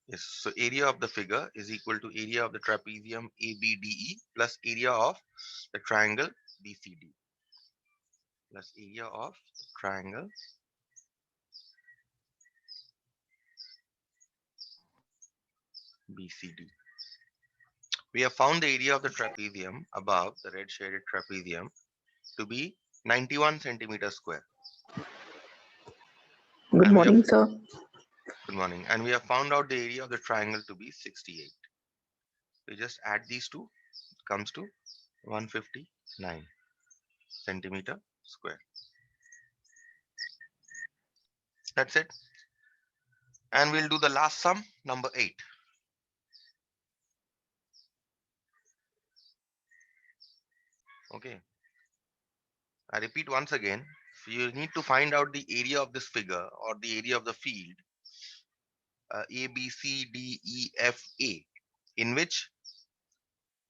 Yes. So area of the figure is equal to area of the trapezium ABDE plus area of the triangle BCD plus area of triangle BCD. We have found the area of the trapezium above the red shaded trapezium to be 91 centimeters square. Good And we have, morning, sir. good morning. And we have found out the area of the triangle to be 68. We just add these two, it comes to 159 centimeter square. That's it. And we'll do the last sum, number 8. Okay. I repeat once again. So you need to find out the area of this figure or the area of the field A, B, C, D, E, F, A, in which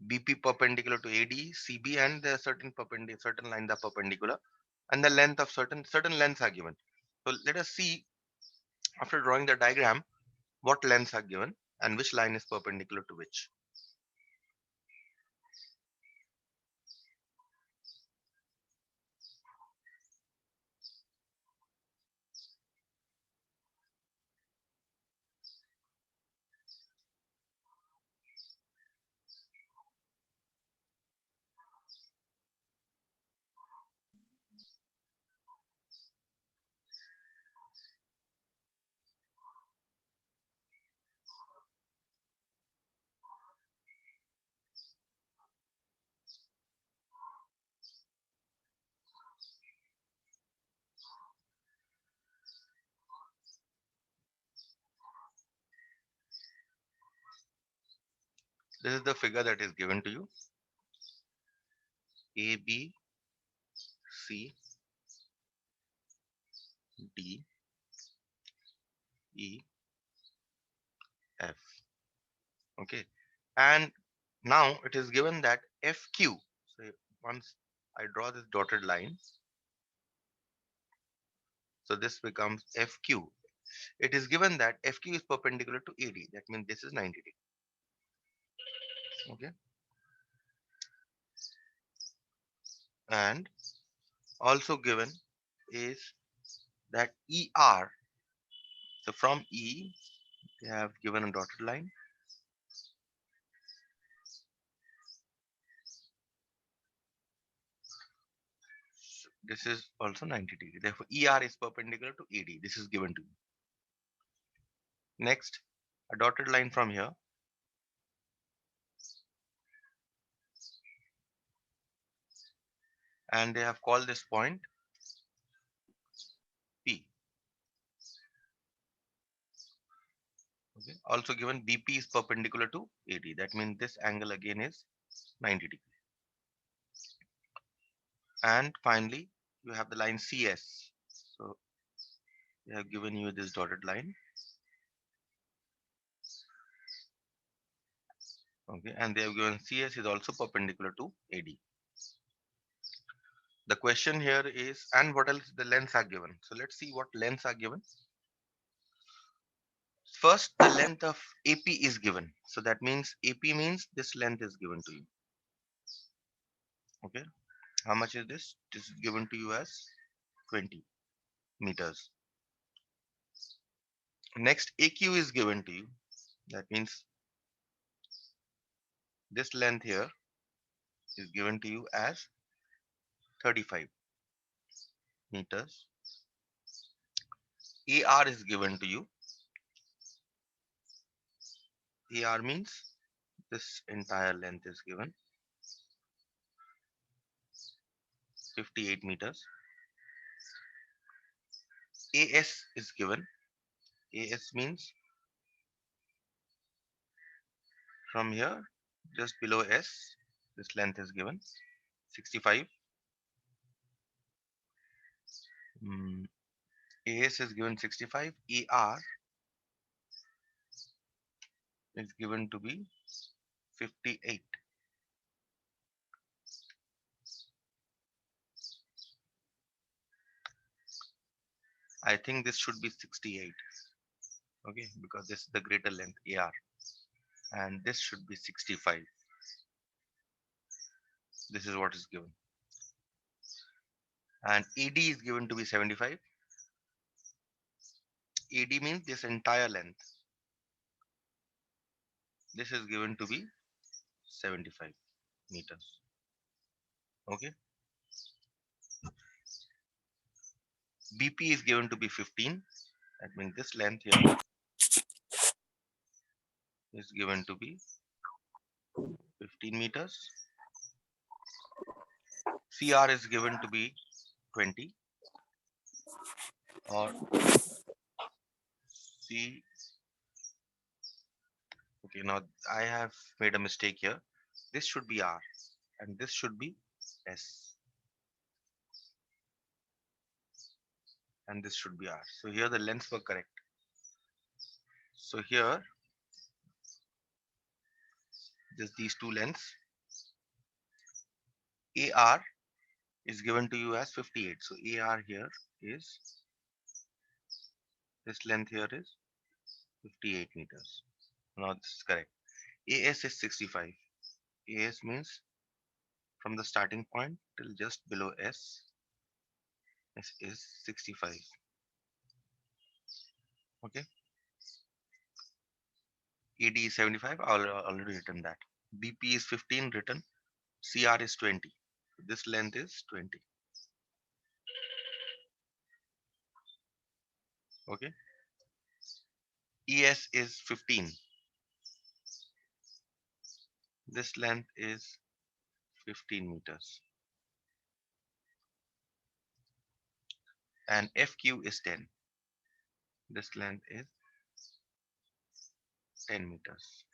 BP perpendicular to AD, CB, and there are certain lines are perpendicular, and the length of certain lengths are given. So let us see after drawing the diagram what lengths are given and which line is perpendicular to which. This is the figure that is given to you. A, B, C, D, E, F. Okay. And now it is given that FQ. So once I draw this dotted line, so this becomes FQ. It is given that FQ is perpendicular to AD. That means this is 90 degrees. Okay. And also given is that ER. So from E, they have given a dotted line. This is also 90 degrees. Therefore, ER is perpendicular to AD. This is given to you. Next, a dotted line from here. And they have called this point P. Okay. Also given BP is perpendicular to AD. That means this angle again is 90 degrees. And finally, you have the line CS. So they have given you this dotted line. Okay. And they have given CS is also perpendicular to AD. The question here is, and what else the lengths are given. So let's see what lengths are given. First, the length of AP is given. So that means AP means this length is given to you. Okay. How much is this? This is given to you as 20 meters. Next, AQ is given to you. That means this length here is given to you as 35 meters. AR is given to you. AR means this entire length is given 58 meters. AS is given. AS means from here just below S, this length is given 65. AS is given 65. AR is given to be 58. I think this should be 68. Okay, because this is the greater length AR, and this should be 65. This is what is given, and AD is given to be 75. AD means this entire length. This is given to be 75 meters. Okay, BP is given to be 15. That means this length here is given to be 15 meters. CR is given to be 20, or C. Okay, now I have made a mistake here. This should be R and this should be S, and this should be R. So here the lengths were correct. So here these two lengths, AR is given to you as 58. So AR here is, this length here is 58 meters. Now this is correct. AS is 65. AS means from the starting point till just below S, this is 65. Okay. AD is 75. I already written that. BP is 15 written. CR is 20. This length is 20. Okay. ES is 15. This length is 15 meters. And FQ is 10. This length is 10 meters.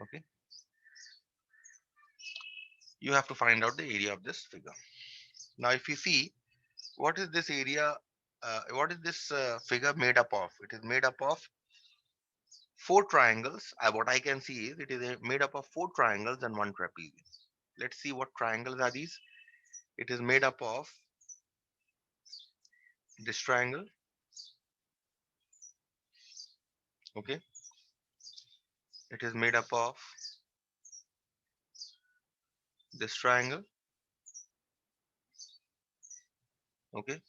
Okay. You have to find out the area of this figure. Now, if you see, what is this area? What is this figure made up of? It is made up of four triangles. What I can see is it is made up of four triangles and one trapezium. Let's see what triangles are these. It is made up of this triangle. Okay. It is made up of this triangle. Okay.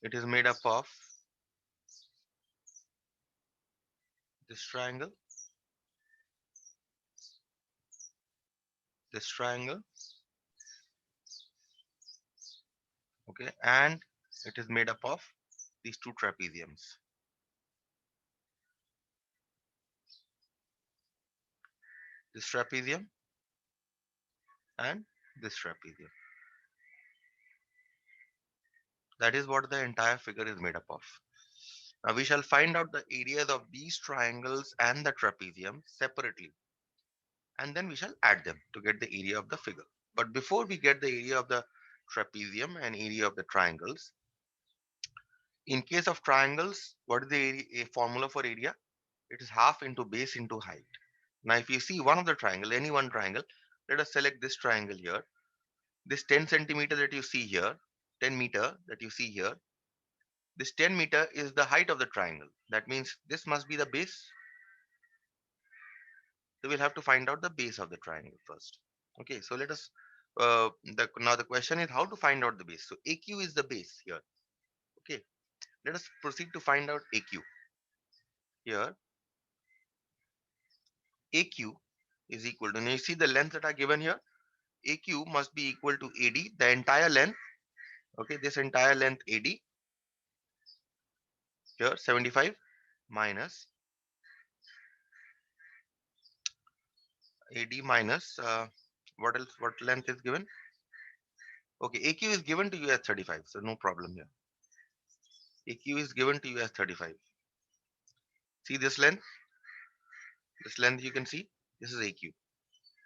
It is made up of this triangle, this triangle. Okay. And it is made up of these two trapeziums. This trapezium and this trapezium. That is what the entire figure is made up of. Now we shall find out the areas of these triangles and the trapezium separately, and then we shall add them to get the area of the figure. But before we get the area of the trapezium and area of the triangles, in case of triangles, what is the a formula for area? It is half into base into height. Now if you see one of the triangle, any one triangle, let us select this triangle here. This 10 centimeter that you see here, 10 meter that you see here, this 10 meter is the height of the triangle. That means this must be the base. So we'll have to find out the base of the triangle first. Okay, so let us, now the question is how to find out the base. So AQ is the base here. Okay, let us proceed to find out AQ. Here, AQ is equal to, now you see the length that are given here. AQ must be equal to AD, the entire length. Okay, this entire length AD, here 75 minus AD minus, what else, what length is given? Okay, AQ is given to you as 35, so no problem here. AQ is given to you as 35. See this length? This length you can see, this is AQ.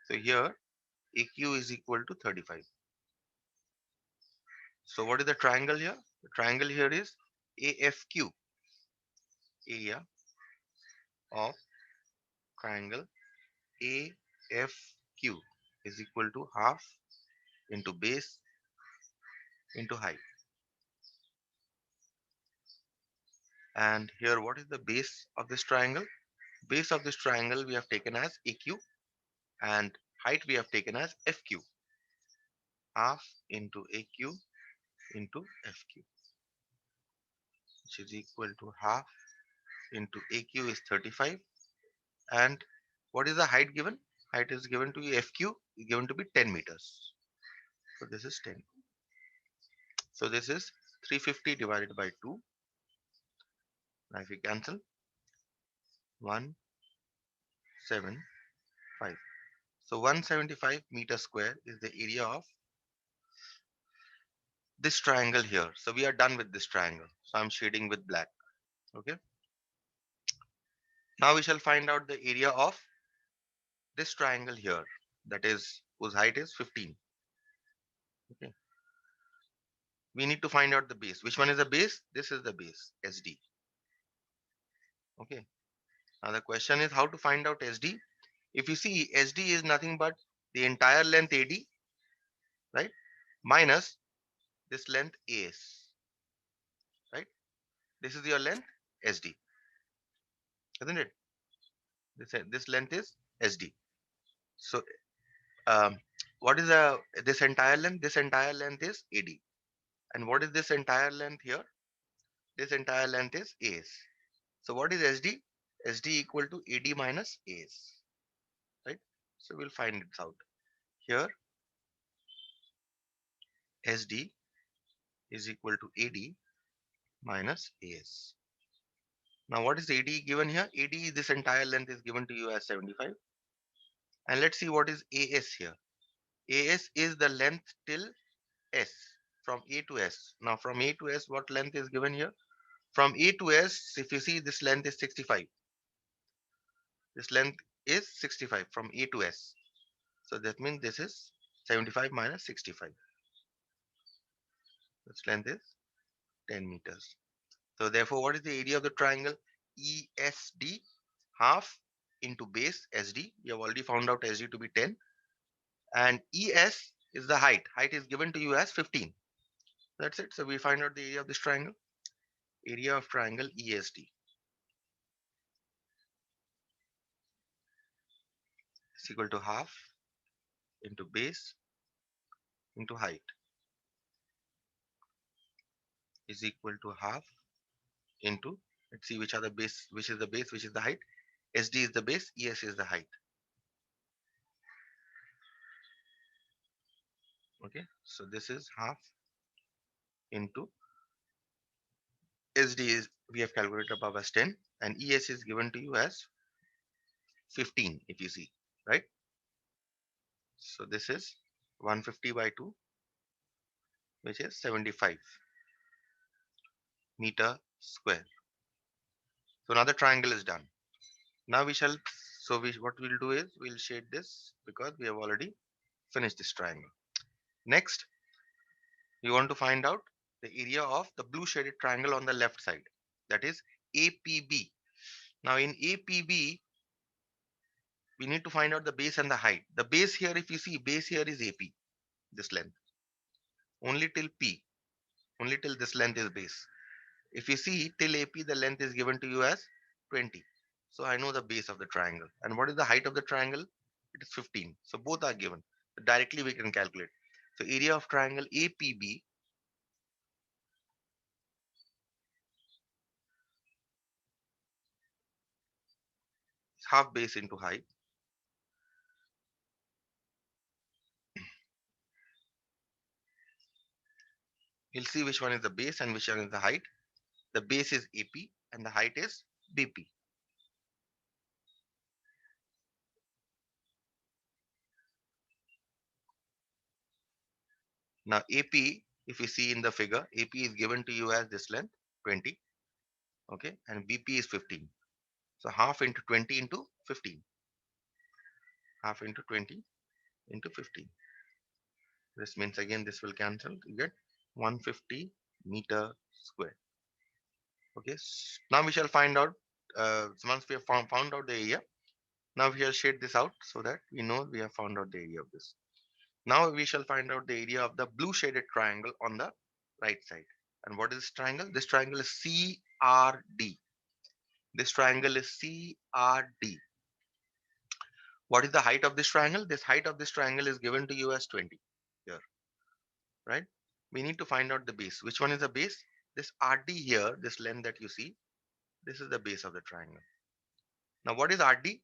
So here AQ is equal to 35. So what is the triangle here? The triangle here is AFQ, area of triangle AFQ is equal to half into base into height. And here, what is the base of this triangle? Base of this triangle we have taken as AQ, and height we have taken as FQ. Half into AQ into FQ, which is equal to half into AQ is 35. And what is the height given? Height is given to you, FQ is given to be 10 meters. So this is 10. So this is 350 divided by 2. Now if we cancel, 175. So 175 meter square is the area of this triangle here. So we are done with this triangle. So I'm shading with black. Okay. Now we shall find out the area of this triangle here. That is whose height is 15. Okay. We need to find out the base. Which one is the base? This is the base, SD. Okay. Now the question is how to find out SD. If you see, SD is nothing but the entire length AD, right? Minus this length AS, right? This is your length SD, isn't it? This length is SD. So what is this entire length? This entire length is AD. And what is this entire length here? This entire length is AS. So what is SD? SD equal to AD minus AS, right? So we'll find it out. Here SD is equal to AD minus AS. Now what is AD given here? AD, this entire length is given to you as 75. And let's see what is AS here. AS is the length till S, from A to S. Now from A to S, what length is given here? From A to S, if you see, this length is 65. This length is 65 from A to S. So that means this is 75 minus 65. This length is 10 meters. So therefore, what is the area of the triangle? ESD, half into base SD. We have already found out SD to be 10. And ES is the height. Height is given to you as 15. That's it. So we find out the area of this triangle. Area of triangle ESD is equal to half into base into height is equal to half into, let's see which are the base, which is the base, which is the height. SD is the base, ES is the height. Okay, so this is half into SD is, we have calculated above as 10, and ES is given to you as 15, if you see, right? So this is 150 by 2, which is 75 meter square. So now the triangle is done. Now we shall, so what we'll do is we'll shade this because we have already finished this triangle. Next, we want to find out the area of the blue shaded triangle on the left side, that is APB. Now in APB, we need to find out the base and the height. The base here, if you see, base here is AP, this length, only till P, only till this length is base. If you see till AP, the length is given to you as 20. So I know the base of the triangle. And what is the height of the triangle? It is 15. So both are given. So directly we can calculate. So area of triangle APB is half base into height. We'll see which one is the base and which one is the height. The base is AP and the height is BP. Now AP, if you see in the figure, AP is given to you as this length, 20. Okay, and BP is 15. So half into 20 into 15. Half into 20 into 15. This means again this will cancel. You get 150 meter square. Okay, now we shall find out, once we have found out the area, now we shall shade this out so that we know we have found out the area of this. Now we shall find out the area of the blue shaded triangle on the right side. And what is this triangle? This triangle is CAD. CRD. This triangle is CRD. What is the height of this triangle? This height of this triangle is given to you as 20 here, right? We need to find out the base. Which one is the base? This RD here, this length that you see, this is the base of the triangle. Now, what is RD?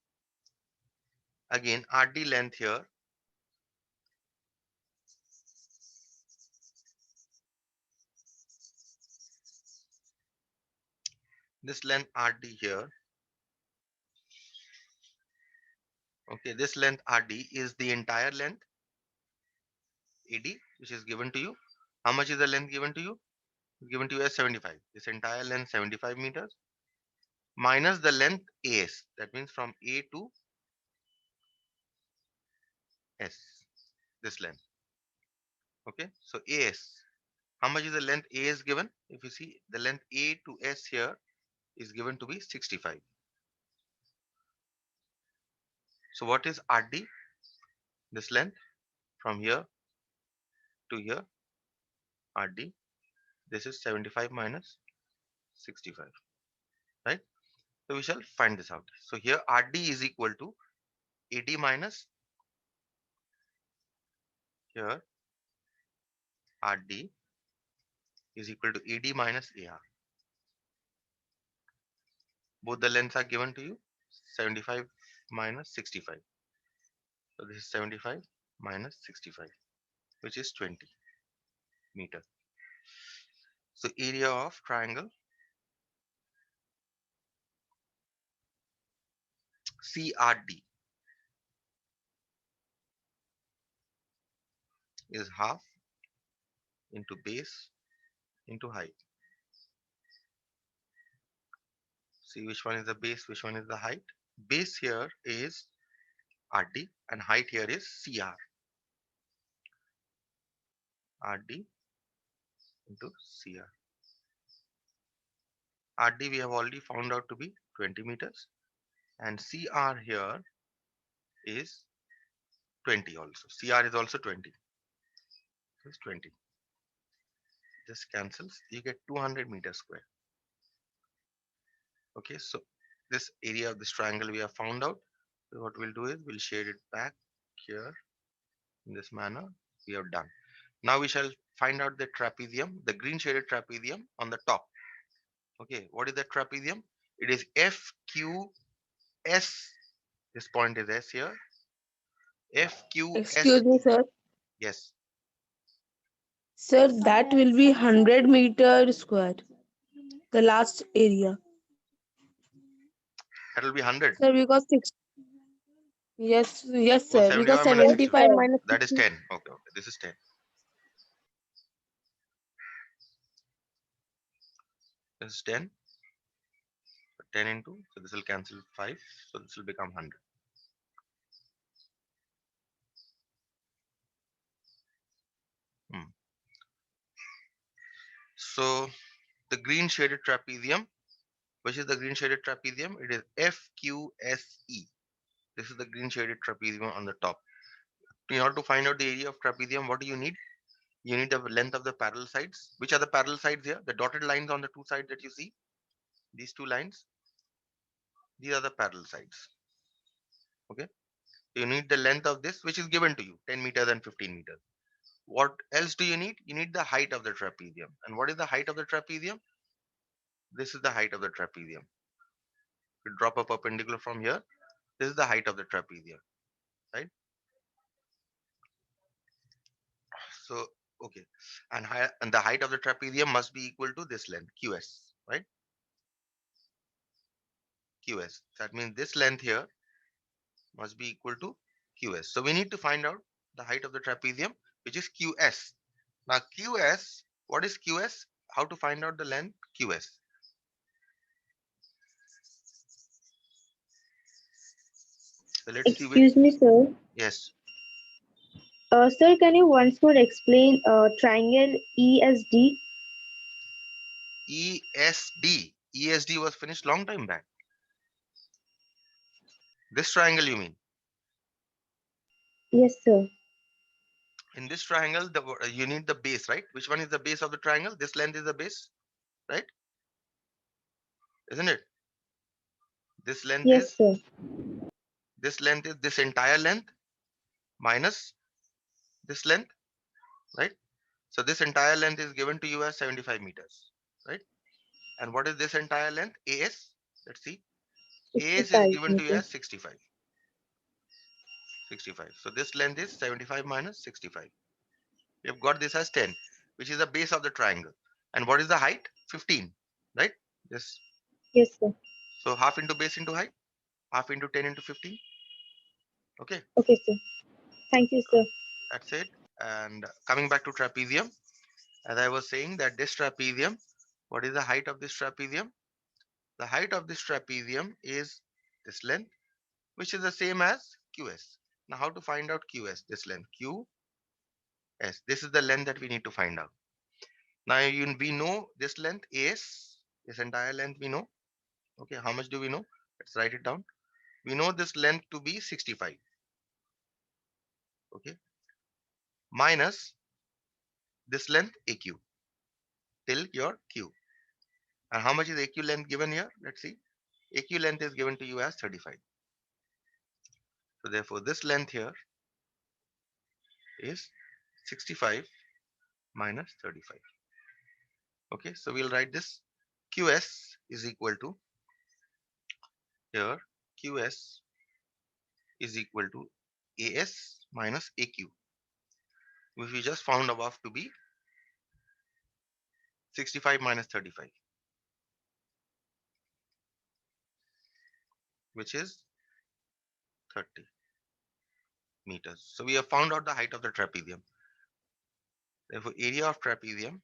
Again, RD length here. This length RD here. Okay, this length RD is the entire length AD, which is given to you. How much is the length given to you? It's given to you as 75. This entire length 75 meters minus the length AS. That means from A to S, this length. Okay, so AS. How much is the length AS given? If you see, the length A to S here is given to be 65. So what is RD? This length from here to here, RD. This is 75 minus 65, right? So we shall find this out. So here RD is equal to AD minus here RD is equal to AD minus AR. Both the lengths are given to you, 75 minus 65. So this is 75 minus 65, which is 20 meter. So area of triangle CRD is half into base into height. See which one is the base, which one is the height. Base here is RD and height here is CR. RD into CR. RD we have already found out to be 20 meters and CR here is 20 also. CR is also 20. It's 20. This cancels. You get 200 meters square. Okay, so this area of this triangle we have found out. So what we'll do is we'll shade it back here in this manner. We have done. Now we shall find out the trapezium, the green shaded trapezium on the top. Okay, what is the trapezium? It is FQS. This point is S here. FQS. Excuse me, sir. Yes. Sir, that will be 100-meter square. The last area. That will be 100. Sir, because six. Yes, Oh, sir. Because 75 minus 65. 75 minus That is 60. 10. Okay, okay. This is 10. This is 10. 10 into, so this will cancel 5. So this will become 100. So the green shaded trapezium, which is the green shaded trapezium? It is FQSE. This is the green shaded trapezium on the top. In order to find out the area of trapezium, what do you need? You need the length of the parallel sides. Which are the parallel sides here? The dotted lines on the two sides that you see. These two lines. These are the parallel sides. Okay. You need the length of this, which is given to you, 10 meters and 15 meters. What else do you need? You need the height of the trapezium. And what is the height of the trapezium? This is the height of the trapezium. You drop a perpendicular from here. This is the height of the trapezium, right? So, okay. And the height of the trapezium must be equal to this length, QS, right? QS. That means this length here must be equal to QS. So we need to find out the height of the trapezium, which is QS. Now QS, what is QS? How to find out the length? QS. So let's see which. Excuse me, sir. Yes. Sir, can you once more explain triangle ESD? ESD. ESD was finished long time back. This triangle you mean? Yes, sir. In this triangle, you need the base, right? Which one is the base of the triangle? This length is the base, right? isn't it? This length Yes, is sir. this entire length minus this length, right? So this entire length is given to you as 75 meters, right? And what is this entire length? AS. Let's see. AS is 65 given to you as meters. 65. 65. So this length is 75 minus 65. We have got this as 10, which is the base of the triangle. And what is the height? 15, right? This. Yes, sir. So half into base into height, half into 10 into 15. Okay, Okay, sir. Thank you, so sir. that's it. And coming back to trapezium, as I was saying that this trapezium, what is the height of this trapezium? The height of this trapezium is this length, which is the same as QS. Now, how to find out QS? This length, QS. This is the length that we need to find out. Now, we know this length AS, this entire length we know. Okay, how much do we know? Let's write it down. We know this length to be 65. Okay, minus this length AQ till your Q. And how much is AQ length given here? Let's see. AQ length is given to you as 35. So therefore, this length here is 65 minus 35. Okay, so we'll write this. QS is equal to here. QS is equal to AS minus AQ, which we just found above to be 65 minus 35, which is 30 meters. So we have found out the height of the trapezium. Therefore, area of trapezium.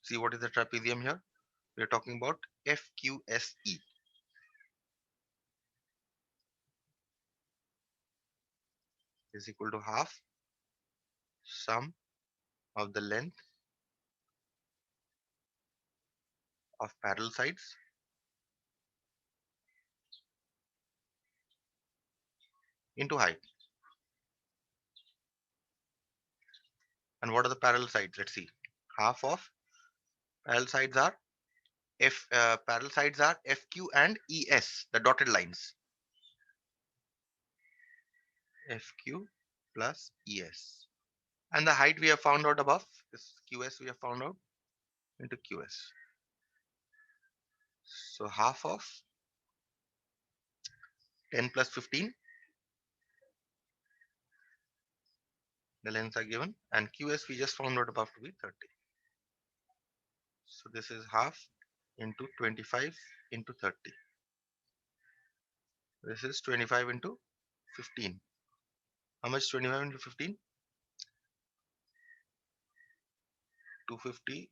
See what is the trapezium here? We are talking about FQSE is equal to half sum of the length of parallel sides into height. And what are the parallel sides? Let's see. Half of parallel sides are parallel sides are FQ and ES, the dotted lines. FQ plus ES. And the height we have found out above, this QS we have found out into QS. So half of 10 plus 15, the lengths are given, and QS we just found out above to be 30. So this is half into 25 into 30. This is 25 into 15. How much 25 into 15? 250,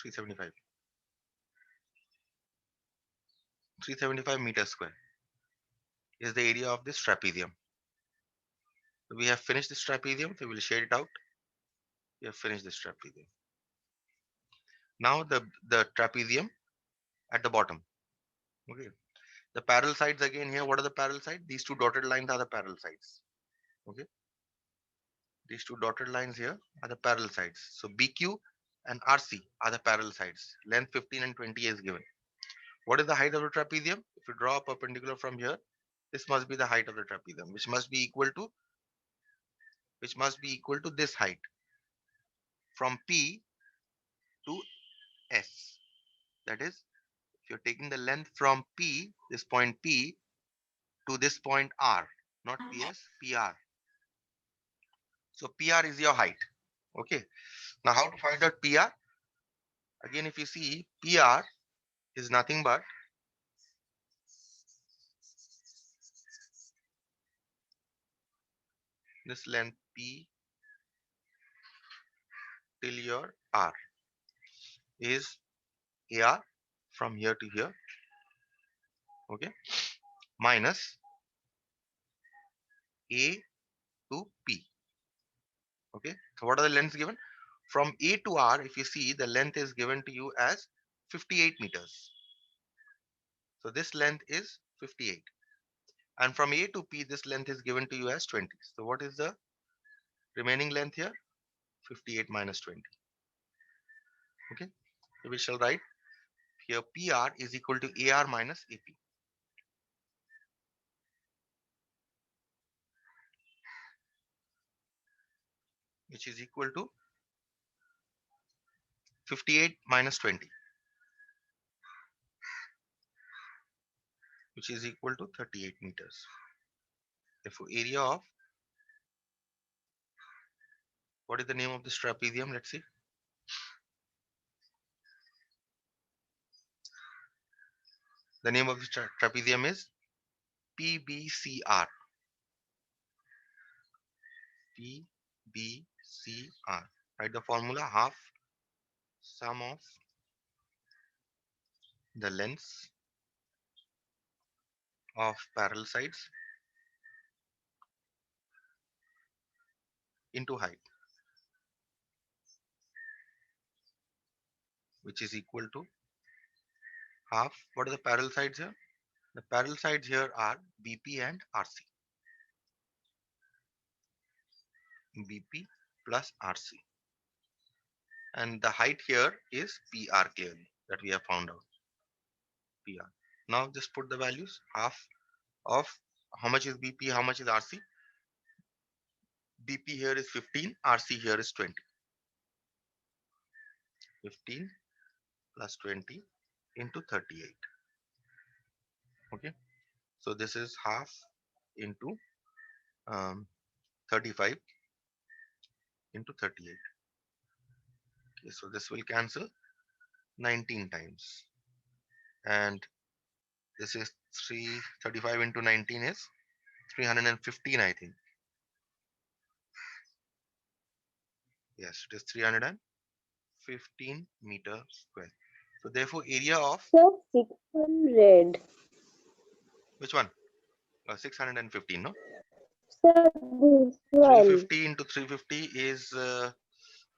375. 375 meters square is the area of this trapezium. So we have finished this trapezium, so we will shade it out. We have finished this trapezium. Now the trapezium at the bottom. Okay. The parallel sides again here. What are the parallel sides? These two dotted lines are the parallel sides. Okay. These two dotted lines here are the parallel sides. So BQ and RC are the parallel sides. Length 15 and 20 is given. What is the height of the trapezium? If you draw a perpendicular from here, this must be the height of the trapezium, which must be equal to this height from P to S. That is, if you're taking the length from P, this point P, to this point R, not PS, PR. So PR is your height. Okay. Now how to find out PR? Again, if you see, PR is nothing but this length P till your R is AR from here to here. Okay. Minus A to P. Okay. So what are the lengths given? From A to R, if you see, the length is given to you as 58 meters. So this length is 58. And from A to P, this length is given to you as 20. So what is the remaining length here? 58 minus 20. Okay, so we shall write here PR is equal to AR minus AP. Which is equal to 58 minus 20, which is equal to 38 meters. Therefore, area of, what is the name of this trapezium? Let's see. The name of the trapezium is PBCR. PBCR. Write the formula: half sum of the lengths of parallel sides into height, which is equal to half. What are the parallel sides here? The parallel sides here are BP and RC. BP plus RC. And the height here is PR clearly, that we have found out. PR. Now just put the values. Half of how much is BP, how much is RC? BP here is 15, RC here is 20. 15 plus 20 into 38. Okay. So this is half into 35 into 38. Okay, so this will cancel 19 times. And this is 335 into 19 is 315, I think. Yes, it is 315 meter square. So therefore, area of Sir, 600. which one? 615, no? Sir, this one. 350 into 350 is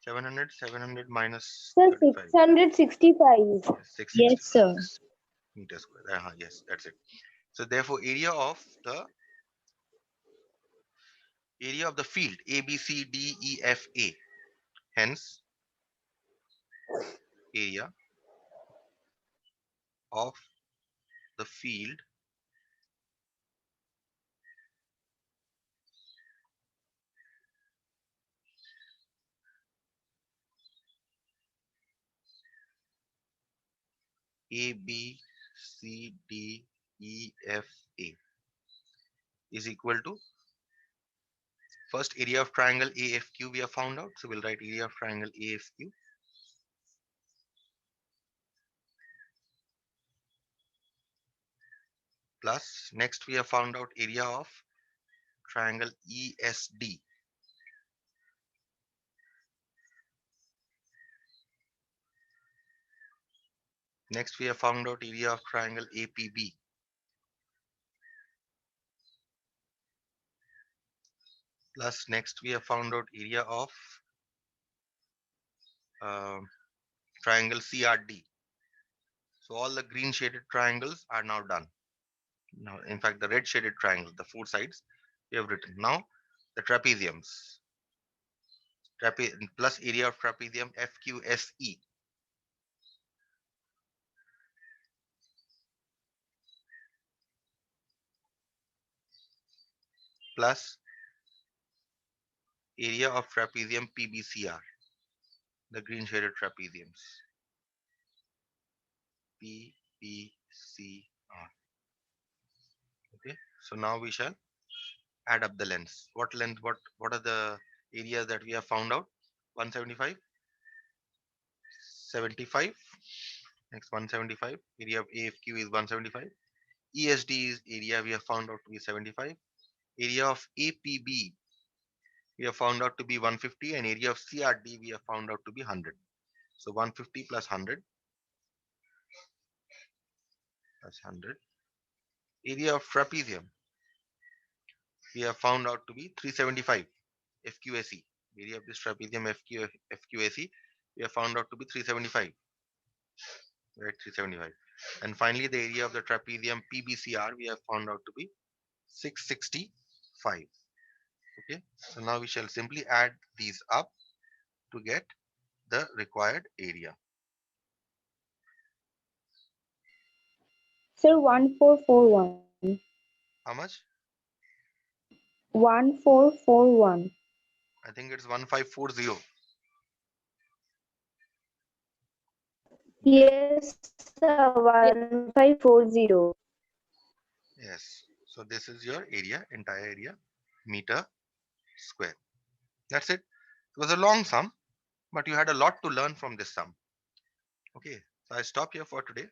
700. 700 minus Sir, 35. 665. 665 Yes, sir. meter square. Yes, that's it. So therefore, area of the field A, B, C, D, E, F, A. Hence, area of the field A, B, C, D, E, F, A is equal to, first, area of triangle AFQ we have found out. So we'll write area of triangle AFQ plus, next we have found out area of triangle ESD. Next we have found out area of triangle APB. Plus next we have found out area of triangle CRD. So all the green shaded triangles are now done. Now, in fact, the red shaded triangle, the four sides, we have written. Now, the trapeziums. Plus area of trapezium FQSE. Plus area of trapezium PBCR, the green shaded trapeziums. PBCR. Okay, so now we shall add up the lengths. What length, what are the areas that we have found out? 175, 75. Next 175. Area of AFQ is 175. ESD is area we have found out to be 75. Area of APB we have found out to be 150, and area of CRD we have found out to be 100. So 150 plus 100 plus 100. Area of trapezium we have found out to be 375 FQSE. Area of this trapezium FQSE we have found out to be 375. Right, 375. And finally, the area of the trapezium PBCR we have found out to be 665. Okay, so now we shall simply add these up to get the required area. Sir, 1441. How much? 1441. I think it's 1540. Yes, sir, 1540. Yes. So this is your area, entire area, meter square. That's it. It was a long sum, but you had a lot to learn from this sum. Okay. So I stop here for today.